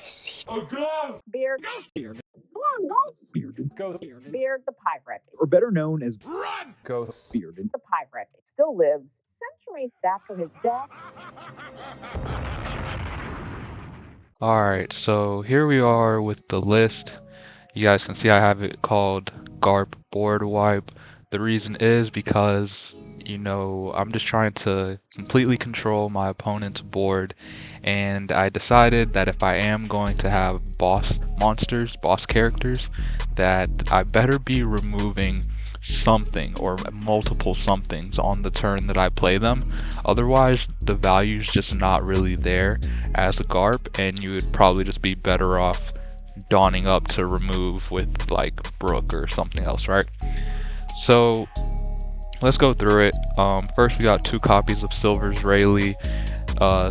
A ghost! Beard. Beard. Come on, Ghost. Beard. Ghost. Beard. Beard the pirate. Or better known as Run! Ghost. Beard. The pirate still lives centuries after his death. Alright, so here we are with the list. You guys can see I have it called Garp Board Wipe. The reason is because, you know, I'm just trying to completely control my opponent's board, and I decided that if I am going to have boss monsters, boss characters, that I better be removing something or multiple somethings on the turn that I play them. Otherwise, the value's just not really there as a Garp, and you would probably just be better off donning up to remove with like Brook or something else, right? So let's go through it. First, we got 2 copies of Silver's Rayleigh.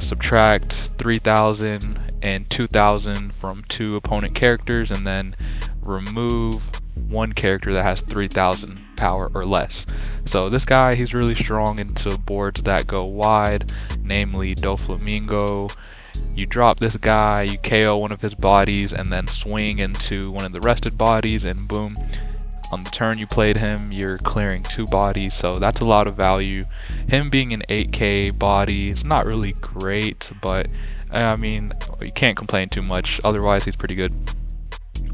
Subtract 3,000 and 2,000 from 2 opponent characters, and then remove 1 character that has 3,000 power or less. So this guy, he's really strong into boards that go wide, namely Doflamingo. You drop this guy, you KO one of his bodies, and then swing into one of the rested bodies, and boom. On the turn you played him, you're clearing 2 bodies, so that's a lot of value. Him being an 8k body is not really great, but I mean, you can't complain too much, otherwise he's pretty good.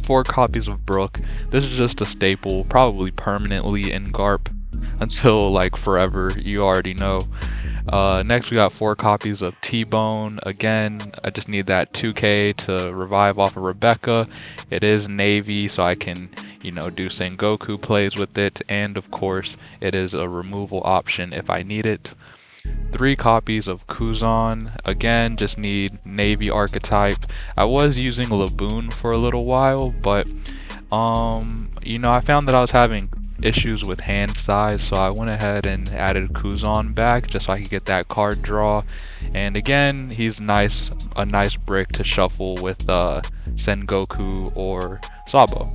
4 copies of Brook. This is just a staple, probably permanently in Garp until like forever, you already know. Next we got 4 copies of T-Bone. Again, I just need that 2k to revive off of Rebecca. It is Navy, so I can, you know, do Sengoku plays with it, and of course it is a removal option if I need it. 3 copies of Kuzan. Again, just need Navy archetype. I was using Laboon for a little while, but you know, I found that I was having issues with hand size, so I went ahead and added Kuzan back just so I could get that card draw. And again, he's nice, a nice brick to shuffle with Sengoku or Sabo.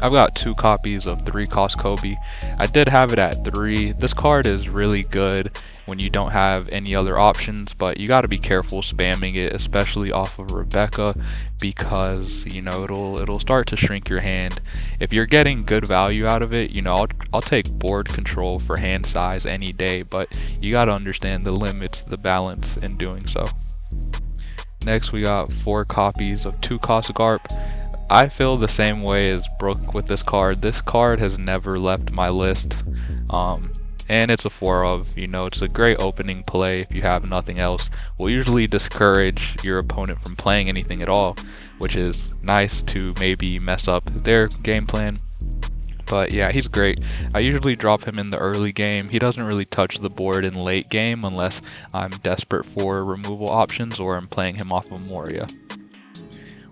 I've got 2 copies of 3 cost Kobe. I did have it at 3. This card is really good when you don't have any other options, but you got to be careful spamming it, especially off of Rebecca, because you know it'll start to shrink your hand. If you're getting good value out of it, you know, I'll take board control for hand size any day, but you got to understand the limits, the balance in doing so. Next we got 4 copies of 2 cost Garp. I feel the same way as Brook with this card. This card has never left my list, and it's a 4 of, you know, it's a great opening play if you have nothing else. Will usually discourage your opponent from playing anything at all, which is nice to maybe mess up their game plan. But yeah, he's great. I usually drop him in the early game. He doesn't really touch the board in late game unless I'm desperate for removal options or I'm playing him off of Moria.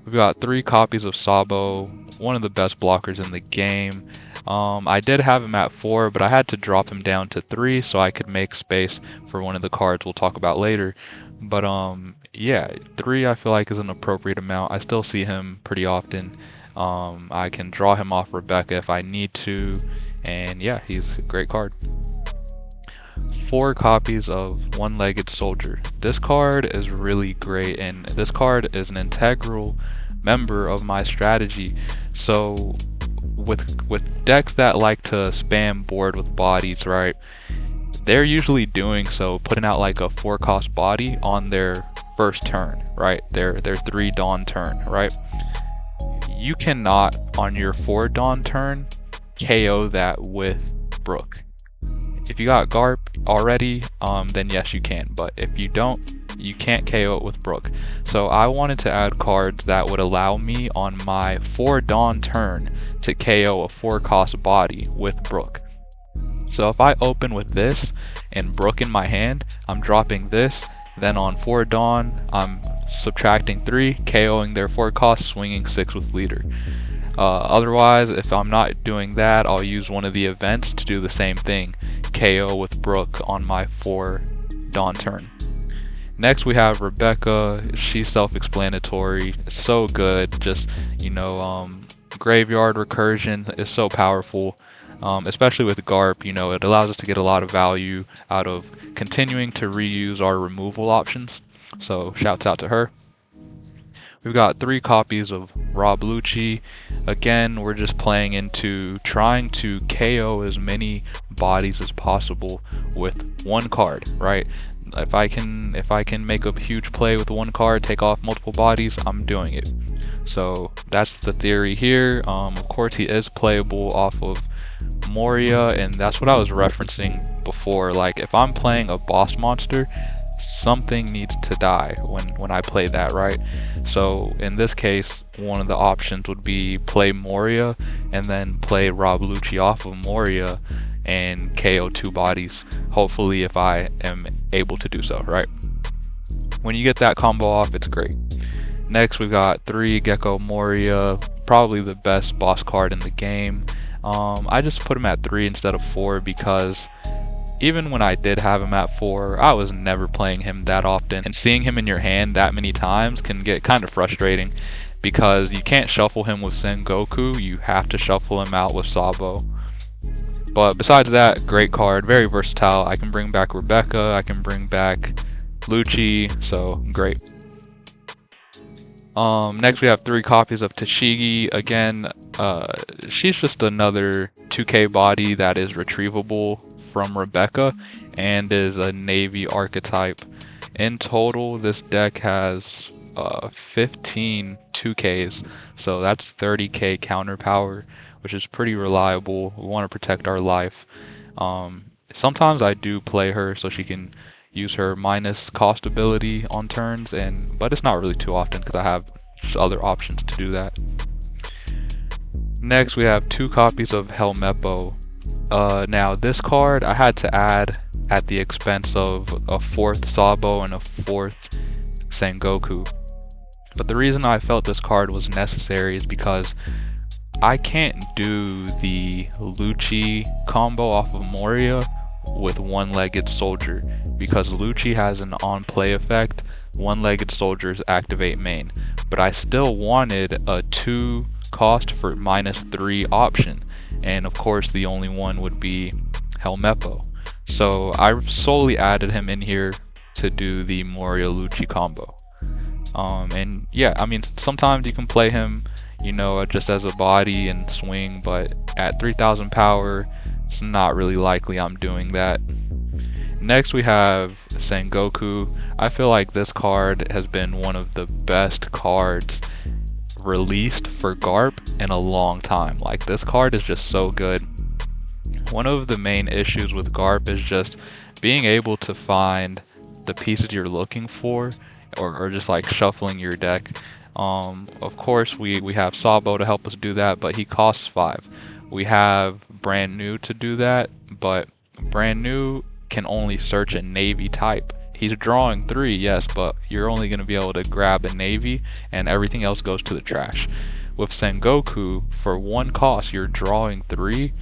We've got 3 copies of Sabo, one of the best blockers in the game. I did have him at 4, but I had to drop him down to 3 so I could make space for one of the cards we'll talk about later. But yeah, 3 I feel like is an appropriate amount. I still see him pretty often. I can draw him off Rebecca if I need to, and yeah, he's a great card. 4 copies of One-Legged Soldier. This card is really great, and this card is an integral member of my strategy. So with decks that like to spam board with bodies, right, they're usually doing so, putting out like a 4 cost body on their first turn, right, their 3 dawn turn, right. You cannot on your 4 dawn turn KO that with Brook. If you got Garp already, then yes you can, but if you don't, you can't KO it with Brook. So I wanted to add cards that would allow me on my 4 dawn turn to KO a 4 cost body with Brook. So if I open with this and Brook in my hand, I'm dropping this, then on 4 dawn I'm subtracting 3, KOing their 4 cost, swinging 6 with leader. Otherwise, if I'm not doing that, I'll use one of the events to do the same thing, KO with Brook on my 4 dawn turn. Next we have Rebecca. She's self-explanatory, so good, just, you know, graveyard recursion is so powerful, especially with Garp. You know, it allows us to get a lot of value out of continuing to reuse our removal options, so shouts out to her. We've got 3 copies of Rob Lucci. Again, we're just playing into trying to KO as many bodies as possible with one card, right? If I can make a huge play with one card, take off multiple bodies, I'm doing it. So that's the theory here. Of course, he is playable off of Moria, and that's what I was referencing before. Like, if I'm playing a boss monster, something needs to die when I play that, right? So in this case, one of the options would be play Moria and then play Rob Lucci off of Moria and KO 2 bodies, hopefully, if I am able to do so, right? When you get that combo off, it's great. Next, we've got 3 Gecko Moria, probably the best boss card in the game. I just put him at 3 instead of 4 because even when I did have him at 4, I was never playing him that often, and seeing him in your hand that many times can get kind of frustrating because you can't shuffle him with Sengoku, you have to shuffle him out with Sabo. But besides that, great card, very versatile. I can bring back Rebecca, I can bring back Lucci, so great. Next we have 3 copies of Tashigi. Again, she's just another 2K body that is retrievable from Rebecca and is a Navy archetype. In total, this deck has 15 2Ks, so that's 30k counter power, which is pretty reliable. We want to protect our life. Sometimes I do play her so she can use her minus cost ability on turns, but it's not really too often because I have just other options to do that. Next, we have 2 copies of Helmeppo. Now this card I had to add at the expense of a 4th Sabo and a 4th Sengoku. But the reason I felt this card was necessary is because I can't do the Lucci combo off of Moria with one-legged soldier because Lucci has an on-play effect. One-legged soldiers activate main, but I still wanted a 2 cost for -3 option, and of course the only one would be Helmeppo. So I solely added him in here to do the Moria Lucci combo. And yeah, I mean, sometimes you can play him, you know, just as a body and swing, but at 3000 power, it's not really likely I'm doing that. Next we have Sengoku. I feel like this card has been one of the best cards released for Garp in a long time. Like, this card is just so good. One of the main issues with Garp is just being able to find the pieces you're looking for, or just like shuffling your deck. Of course we have Sabo to help us do that, but he costs 5. We have Brand New to do that, but Brand New can only search a Navy type. He's drawing 3, yes, but you're only going to be able to grab a Navy and everything else goes to the trash. With Sengoku, for 1 cost you're drawing 3,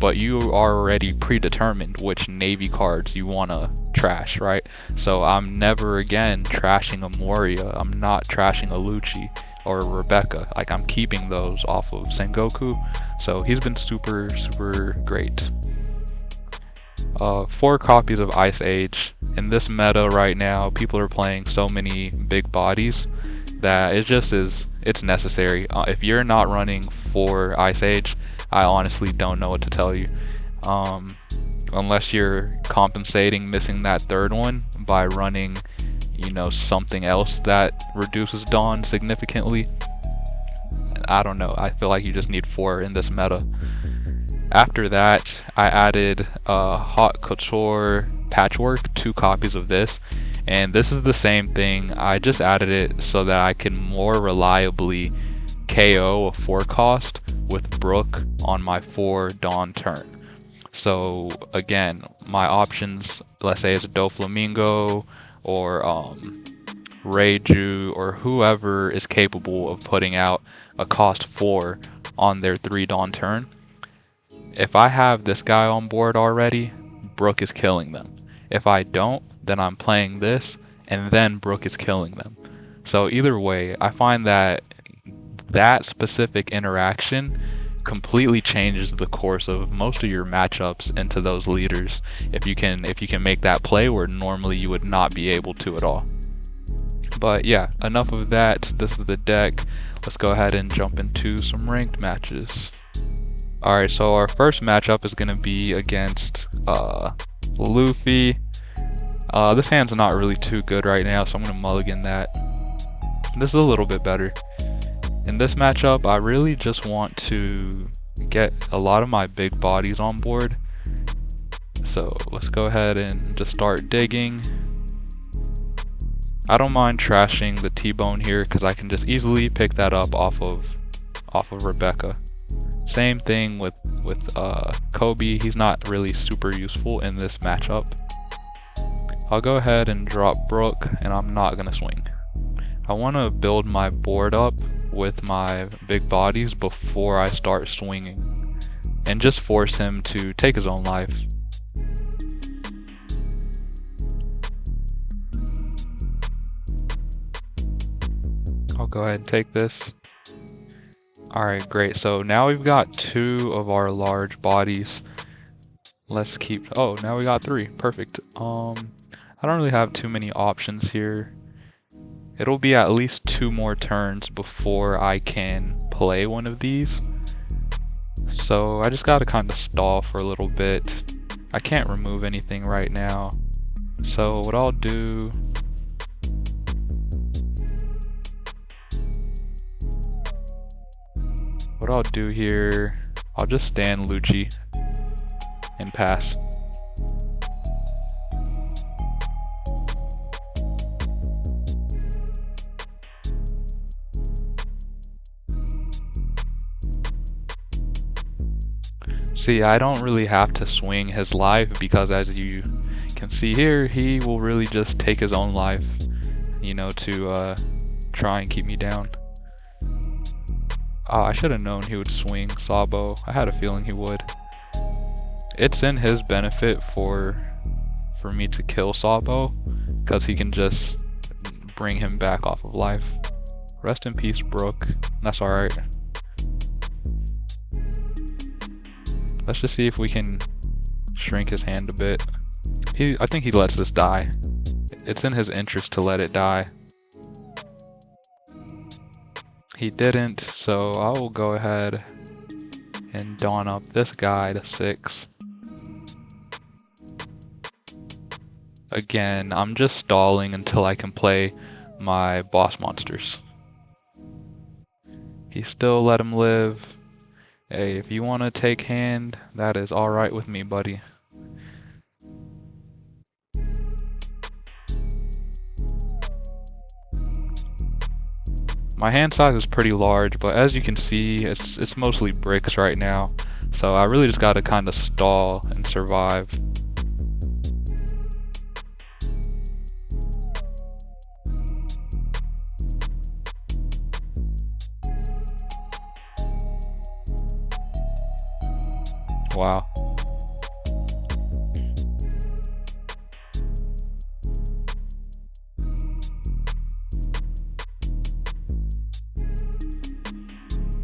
but you are already predetermined which Navy cards you want to trash, right? So I'm never again trashing a Moria, I'm not trashing a Lucci or a Rebecca. Like, I'm keeping those off of Sengoku, so he's been super great. 4 copies of Ice Age. In this meta right now, people are playing so many big bodies that it's necessary. If you're not running 4 Ice Age, I honestly don't know what to tell you. Unless you're compensating missing that 3rd one by running, you know, something else that reduces Dawn significantly. I don't know. I feel like you just need 4 in this meta. After that, I added Haute Couture Patchwork, 2 copies of this, and this is the same thing. I just added it so that I can more reliably KO a 4 cost with Brook on my 4 Dawn turn. So again, my options, let's say it's Doflamingo or Reiju or whoever is capable of putting out a cost 4 on their 3 Dawn turn. If I have this guy on board already, Brook is killing them. If I don't, then I'm playing this, and then Brook is killing them. So either way, I find that specific interaction completely changes the course of most of your matchups into those leaders. If you can make that play where normally you would not be able to at all. But yeah, enough of that. This is the deck. Let's go ahead and jump into some ranked matches. Alright, so our first matchup is going to be against Luffy. This hand's not really too good right now, so I'm going to mulligan that. This is a little bit better. In this matchup, I really just want to get a lot of my big bodies on board. So let's go ahead and just start digging. I don't mind trashing the T-bone here because I can just easily pick that up off of Rebecca. Same thing with Kobe. He's not really super useful in this matchup. I'll go ahead and drop Brook, and I'm not gonna swing. I want to build my board up with my big bodies before I start swinging, and just force him to take his own life. I'll go ahead and take this. Alright, great. So now we've got 2 of our large bodies. Let's keep... oh, now we got 3. Perfect. I don't really have too many options here. It'll be at least 2 more turns before I can play one of these. So I just gotta kind of stall for a little bit. I can't remove anything right now. So what I'll do... here, I'll just stand Lucci and pass. See, I don't really have to swing his life because, as you can see here, he will really just take his own life, you know, to try and keep me down. Oh, I should have known he would swing Sabo. I had a feeling he would. It's in his benefit for me to kill Sabo, because he can just bring him back off of life. Rest in peace, Brook. That's alright. Let's just see if we can shrink his hand a bit. I think he lets this die. It's in his interest to let it die. He didn't, so I will go ahead and dawn up this guy to 6. Again, I'm just stalling until I can play my boss monsters. He still let him live. Hey, if you want to take hand, that is alright with me, buddy. My hand size is pretty large, but as you can see, it's mostly bricks right now. So I really just gotta kind of stall and survive. Wow.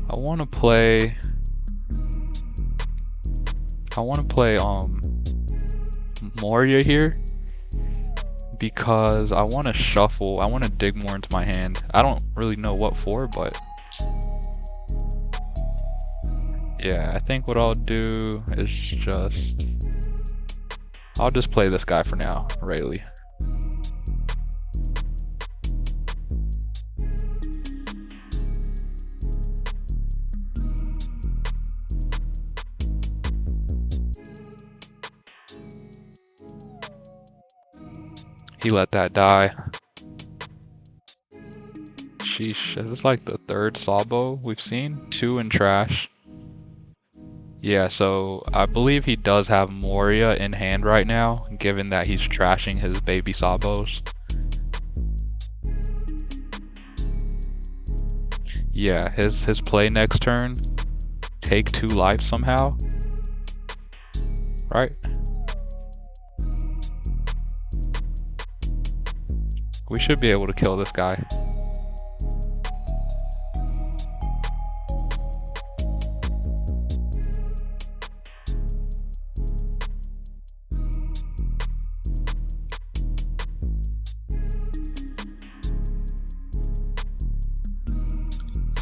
I want to play Moria here because I want to shuffle. I want to dig more into my hand. I don't really know what for, but yeah, I think what I'll do is I'll just play this guy for now, Rayleigh. He let that die. Sheesh, is this like the 3rd Sabo we've seen? 2 in trash. Yeah, so I believe he does have Moria in hand right now, given that he's trashing his baby Sabos. Yeah, his play next turn, take 2 life somehow. Right? We should be able to kill this guy.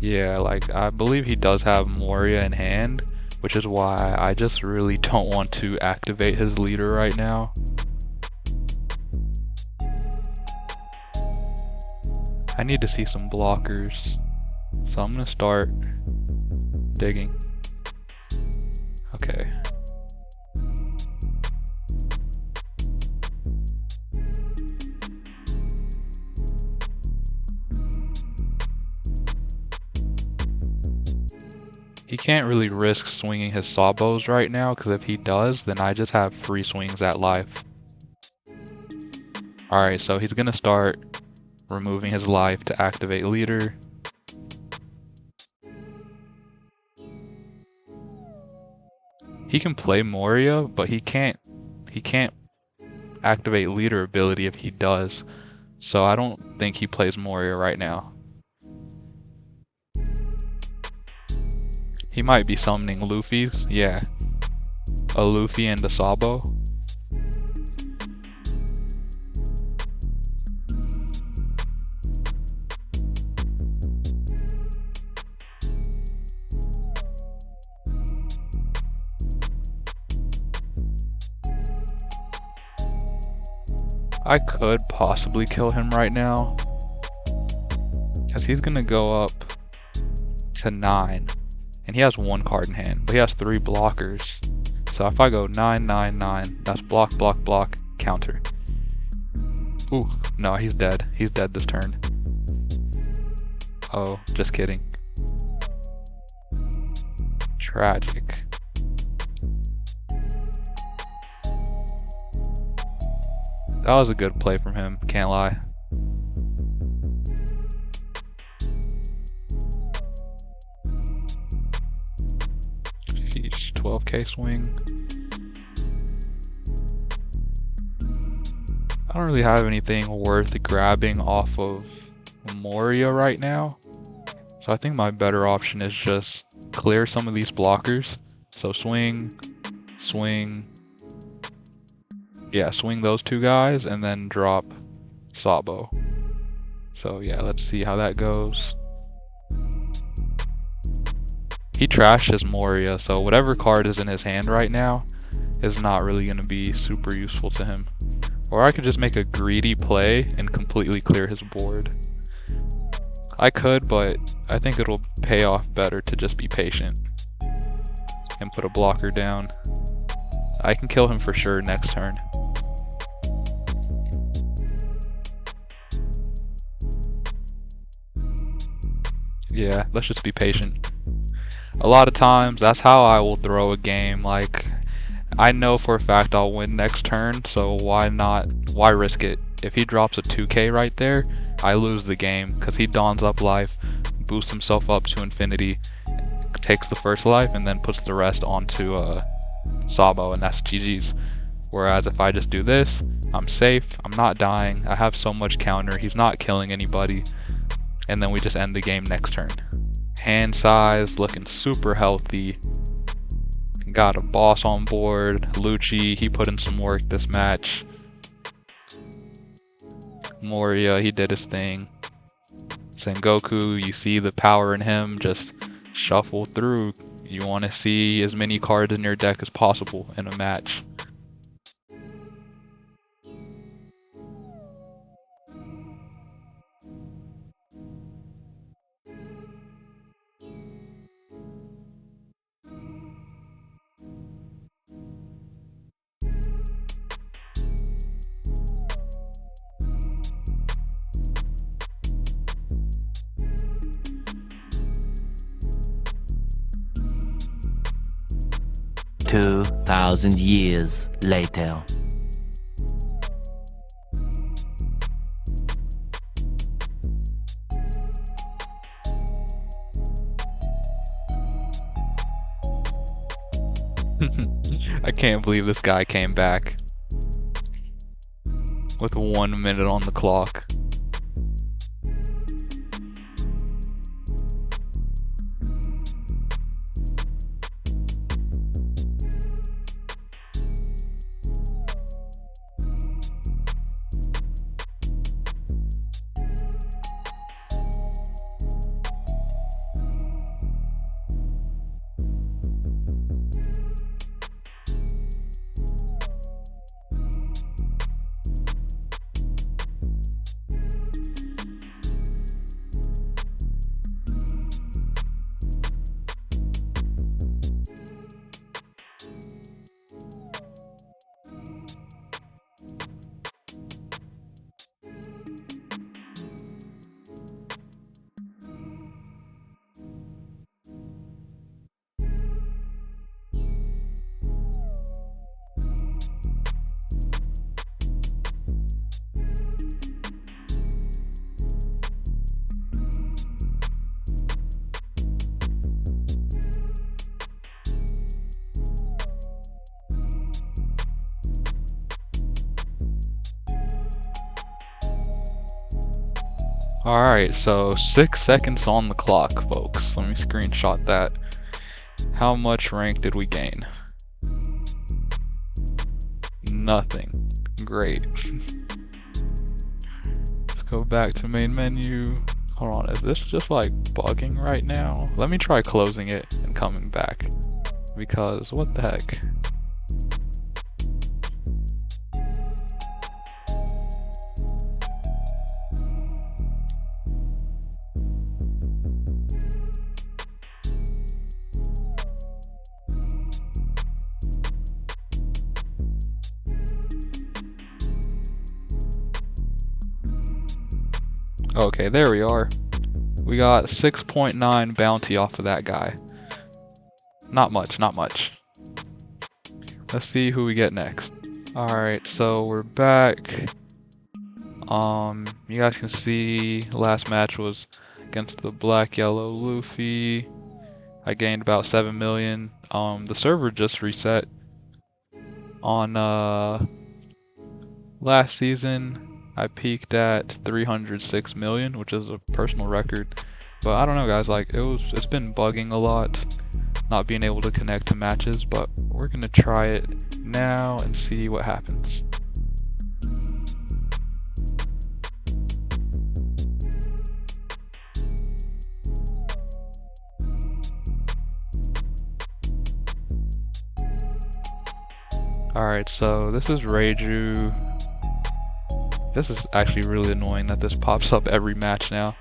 Yeah, like I believe he does have Moria in hand, which is why I just really don't want to activate his leader right now. I need to see some blockers, so I'm gonna start digging. Okay. He can't really risk swinging his sawbows right now, because if he does, then I just have free swings at life. Alright, so he's gonna start removing his life to activate leader. He can play Moria, but he can't activate leader ability if he does. So I don't think he plays Moria right now. He might be summoning Luffy's, yeah. A Luffy and a Sabo. I could possibly kill him right now, because he's gonna go up to 9, and he has 1 card in hand, but he has 3 blockers. So if I go 9, 9, 9, that's block, block, block, counter. Ooh, no, he's dead. He's dead this turn. Oh, just kidding. Tragic. That was a good play from him, can't lie. Sheesh, 12k swing. I don't really have anything worth grabbing off of Moria right now. So I think my better option is just clear some of these blockers. So swing, swing. Yeah, swing those 2 guys and then drop Sabo. So yeah, let's see how that goes. He trashed his Moria, so whatever card is in his hand right now is not really going to be super useful to him. Or I could just make a greedy play and completely clear his board. I could, but I think it'll pay off better to just be patient and put a blocker down. I can kill him for sure next turn. Yeah, let's just be patient. A lot of times, that's how I will throw a game. Like, I know for a fact I'll win next turn, so why risk it? If he drops a 2k right there, I lose the game, because he dons up life, boosts himself up to infinity, takes the first life, and then puts the rest onto Sabo, and that's GG's. Whereas if I just do this, I'm safe, I'm not dying, I have so much counter, he's not killing anybody, and then we just end the game next turn. Hand size looking super healthy. Got a boss on board. Lucci, he put in some work this match. Moria, he did his thing. Sengoku, you see the power in him, just shuffle through. You want to see as many cards in your deck as possible in a match. Two 2,000 years later. I can't believe this guy came back with 1 minute on the clock. Alright, so 6 seconds on the clock, folks. Let me screenshot that. How much rank did we gain? Nothing. Great. Let's go back to main menu. Hold on, is this just like bugging right now? Let me try closing it and coming back. Because what the heck? Okay, there we are. We got 6.9 bounty off of that guy. Not much, not much. Let's see who we get next. Alright, so we're back. You guys can see last match was against the black yellow Luffy. I gained about 7 million. The server just reset on last season. I peaked at 306 million, which is a personal record. But I don't know, guys, like it's been bugging a lot, not being able to connect to matches, but we're gonna try it now and see what happens. Alright, so this is Reiju. This is actually really annoying that this pops up every match now.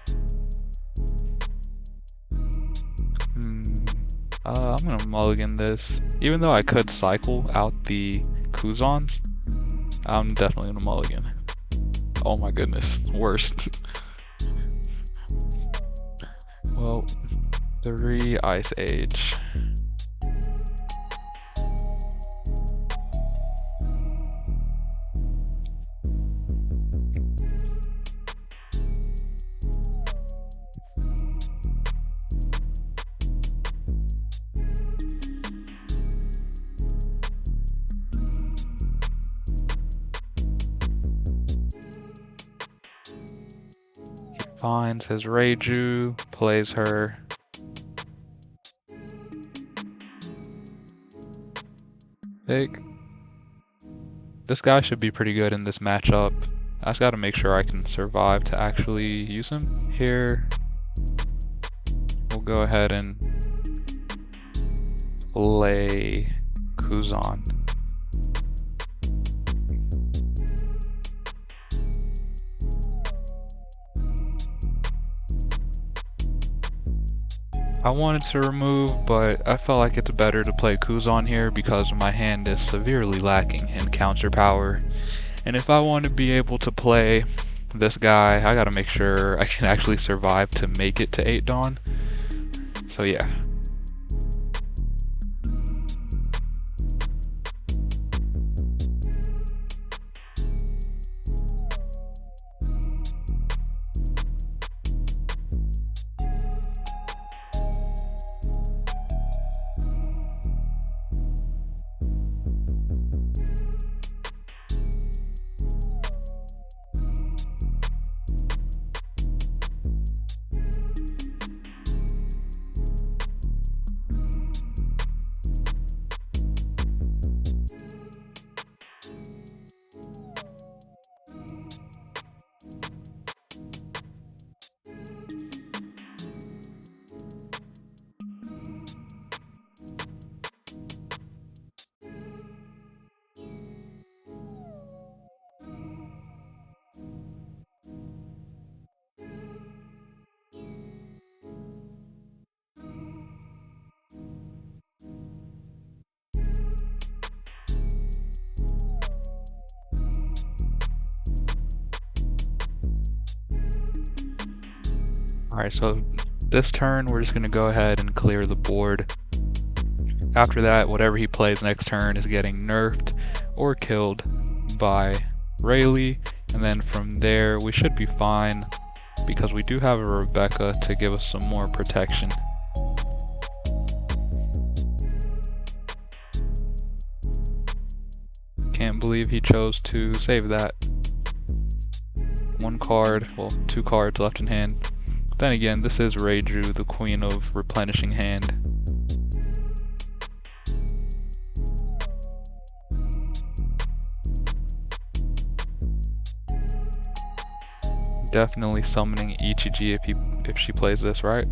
I'm gonna mulligan this. Even though I could cycle out the Kuzans, I'm definitely gonna mulligan. Oh my goodness, worst. Well, 3 Ice Age. Finds his Reiju, plays her. Big. This guy should be pretty good in this matchup. I just gotta make sure I can survive to actually use him. Here, we'll go ahead and play Kuzan. I wanted to remove, but I felt like it's better to play Kuzan here because my hand is severely lacking in counter power. And if I want to be able to play this guy, I gotta make sure I can actually survive to make it to 8 Dawn. So yeah. Alright, so this turn we're just going to go ahead and clear the board. After that, whatever he plays next turn is getting nerfed or killed by Rayleigh, and then from there we should be fine because we do have a Rebecca to give us some more protection. Can't believe he chose to save that. one card, well, 2 cards left in hand. Then again, this is Reiju, the queen of replenishing hand. Definitely summoning Ichiji if she plays this, right?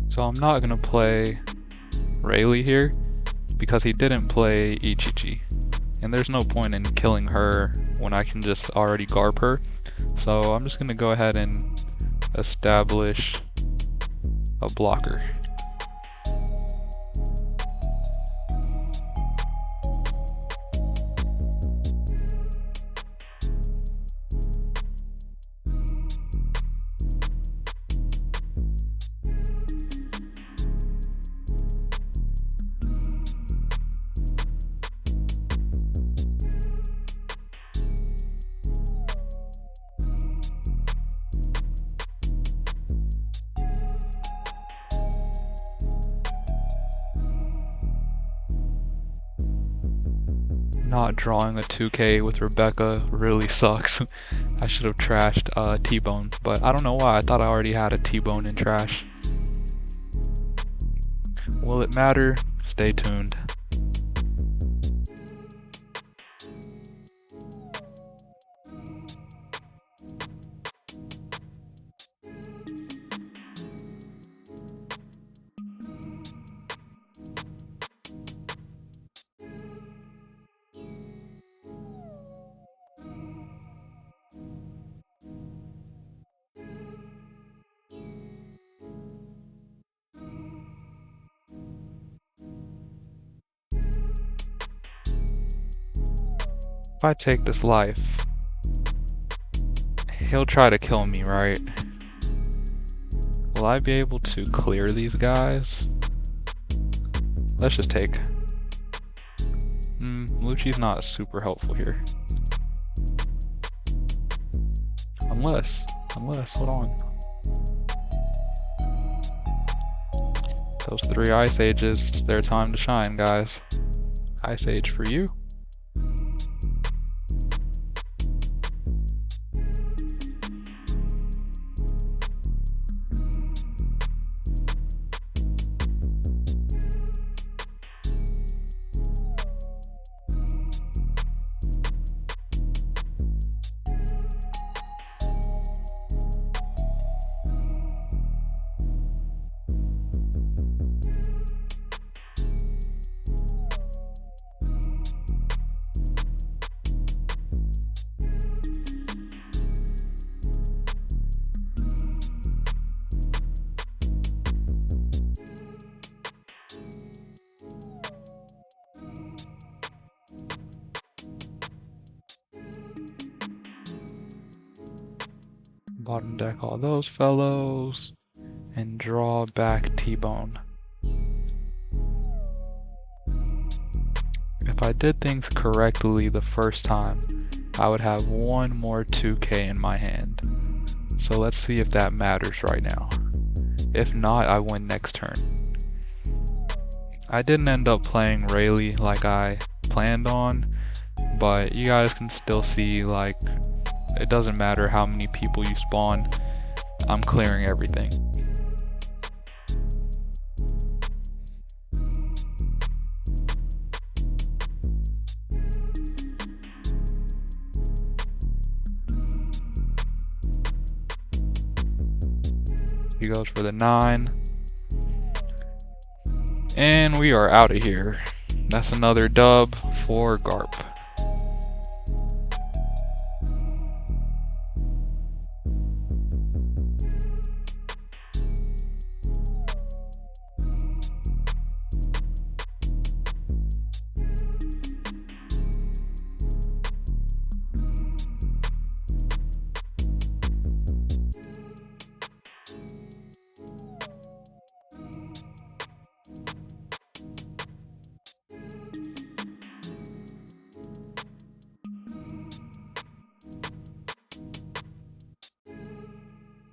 So I'm not gonna play Rayleigh here because he didn't play Ichiji. And there's no point in killing her when I can just already Garp her. So I'm just gonna go ahead and establish a blocker. Not drawing a 2K with Rebecca really sucks. I should have trashed T-Bone, but I don't know why. I thought I already had a T-Bone in trash. Will it matter? Stay tuned. If I take this life, he'll try to kill me, right? Will I be able to clear these guys? Let's just take. Lucci's not super helpful here. Unless, hold on. Those 3 Ice Ages, it's their time to shine, guys. Ice Age for you. Bottom deck all those fellows, and draw back T-Bone. If I did things correctly the first time, I would have 1 more 2K in my hand. So let's see if that matters right now. If not, I win next turn. I didn't end up playing Rayleigh like I planned on, but you guys can still see, like, it doesn't matter how many people you spawn, I'm clearing everything. He goes for the 9. And we are out of here. That's another dub for Garp.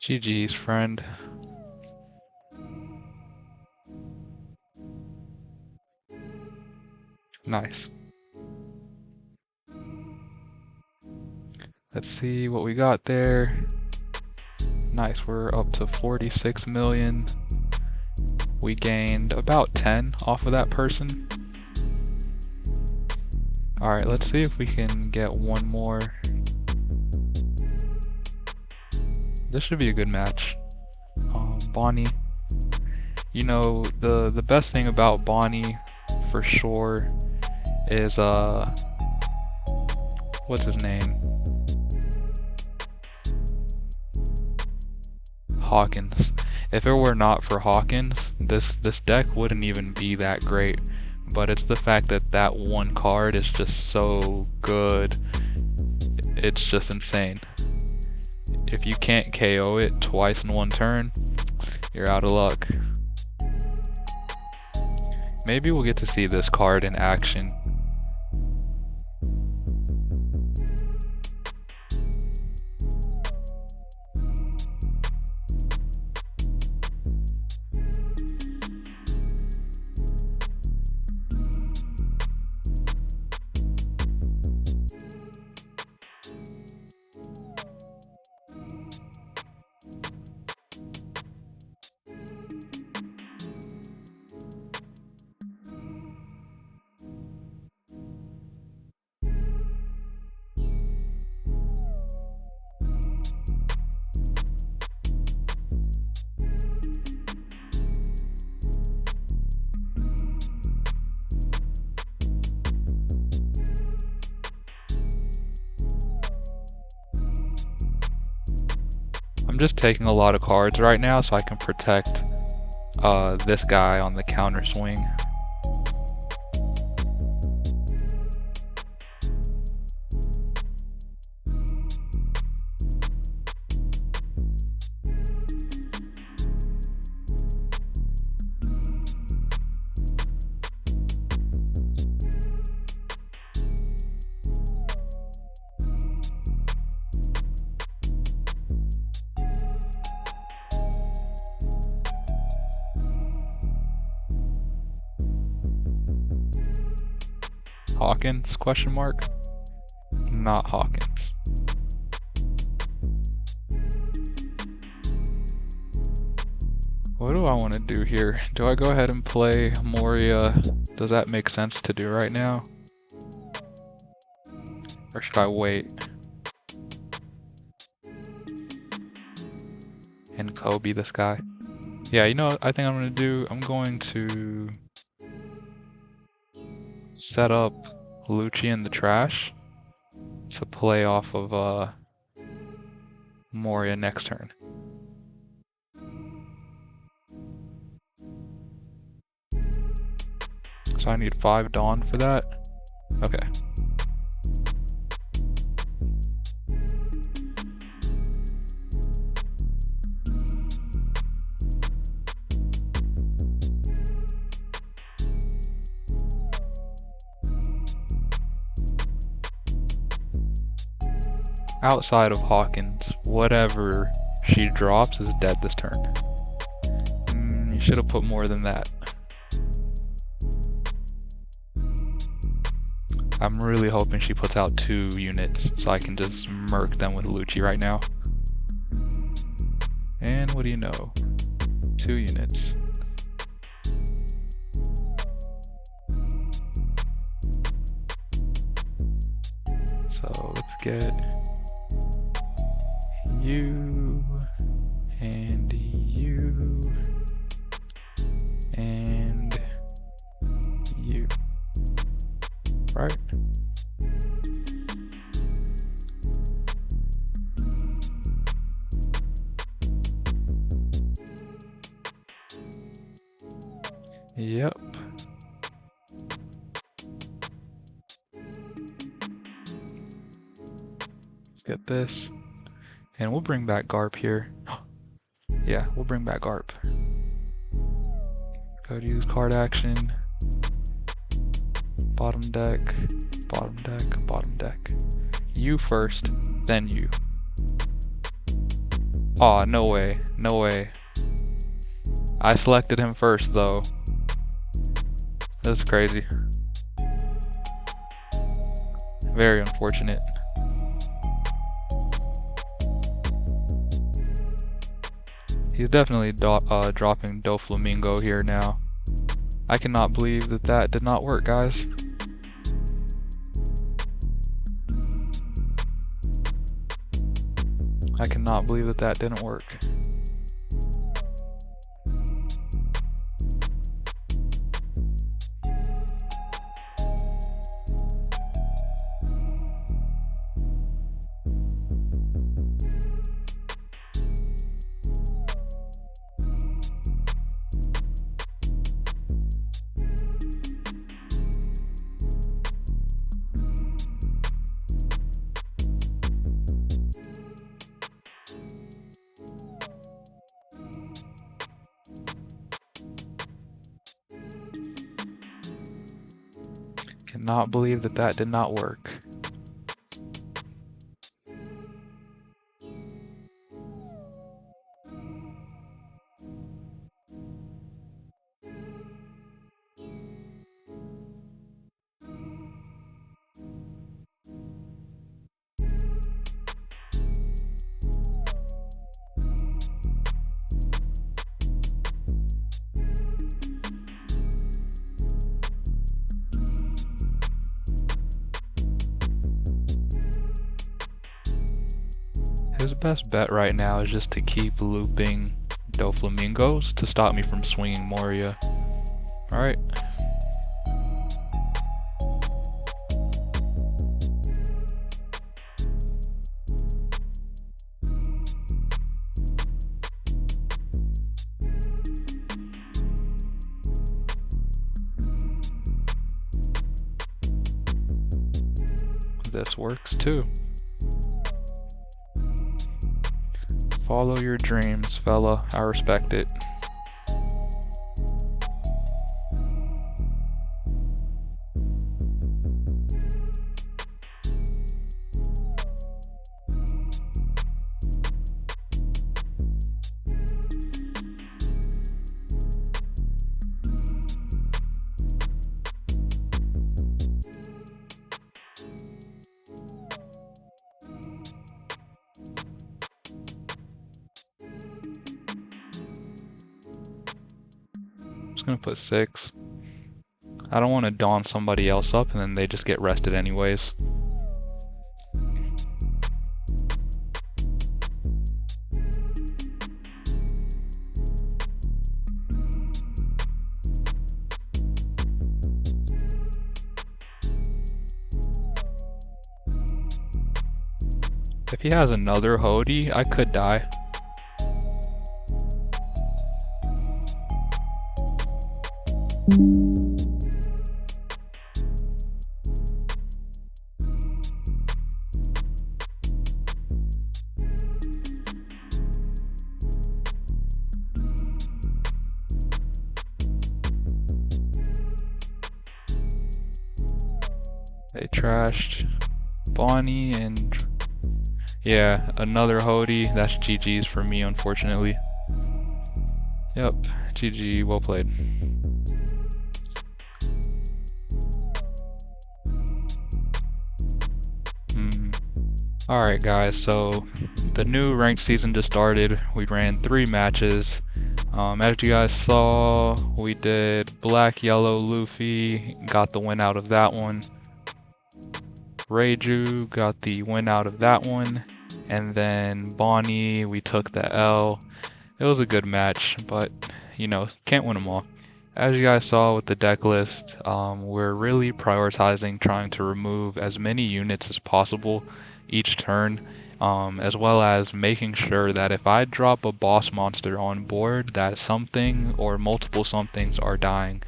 GG's, friend. Nice. Let's see what we got there. Nice, we're up to 46 million. We gained about 10 off of that person. Alright, let's see if we can get one more. This should be a good match. Bonney. You know, the best thing about Bonney, for sure, is, what's his name? Hawkins. If it were not for Hawkins, this deck wouldn't even be that great. But it's the fact that that one card is just so good. It's just insane. If you can't KO it twice in one turn, you're out of luck. Maybe we'll get to see this card in action. I'm just taking a lot of cards right now so I can protect this guy on the counter swing. Hawkins, question mark? Not Hawkins. What do I want to do here? Do I go ahead and play Moria? Does that make sense to do right now? Or should I wait? And Kobe this guy? Yeah, you know what I think I'm going to do? I'm going to set up Lucci in the trash to play off of Moria next turn. So I need 5 Dawn for that? Okay. Outside of Hawkins, whatever she drops is dead this turn. You should have put more than that. I'm really hoping she puts out 2 units so I can just murk them with Lucci right now. And what do you know? 2 units. So let's get you and you and you. Right? Yep. Let's get this. And we'll bring back Garp here. Yeah, we'll bring back Garp. Go to use card action. Bottom deck, bottom deck, bottom deck. You first, then you. Aw, no way. No way. I selected him first, though. That's crazy. Very unfortunate. He's definitely dropping Doflamingo here now. I cannot believe that that did not work, guys. I cannot believe that that didn't work. Cannot believe that that did not work. His best bet right now is just to keep looping Doflamingos to stop me from swinging Moria. Alright. This works too. Follow your dreams, fella. I respect it. Gonna put 6. I don't want to dawn somebody else up and then they just get rested anyways. If he has another Hody, I could die. They trashed Bonney and yeah, another Hody. That's GG's for me, unfortunately. Yep, GG, well played. Alright guys, so the new ranked season just started. We ran 3 matches. As you guys saw, we did Black, Yellow, Luffy, got the win out of that one. Reiju got the win out of that one. And then Bonney, we took the L. It was a good match, but you know, can't win them all. As you guys saw with the deck list, we're really prioritizing trying to remove as many units as possible each turn, as well as making sure that if I drop a boss monster on board, that something or multiple somethings are dying.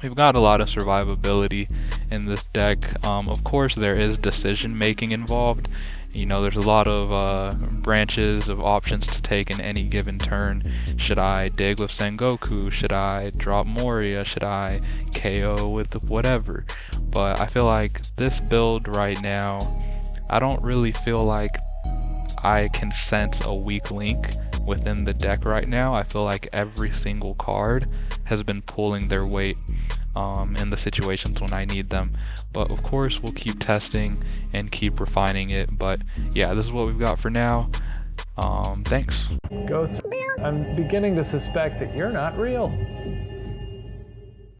We've got a lot of survivability in this deck. Of course, there is decision making involved. You know, there's a lot of branches of options to take in any given turn. Should I dig with Sengoku? Should I drop Moria? Should I KO with whatever? But I feel like this build right now, I don't really feel like I can sense a weak link within the deck right now. I feel like every single card has been pulling their weight in the situations when I need them. But of course, we'll keep testing and keep refining it. But yeah, this is what we've got for now. Thanks. Ghost, I'm beginning to suspect that you're not real.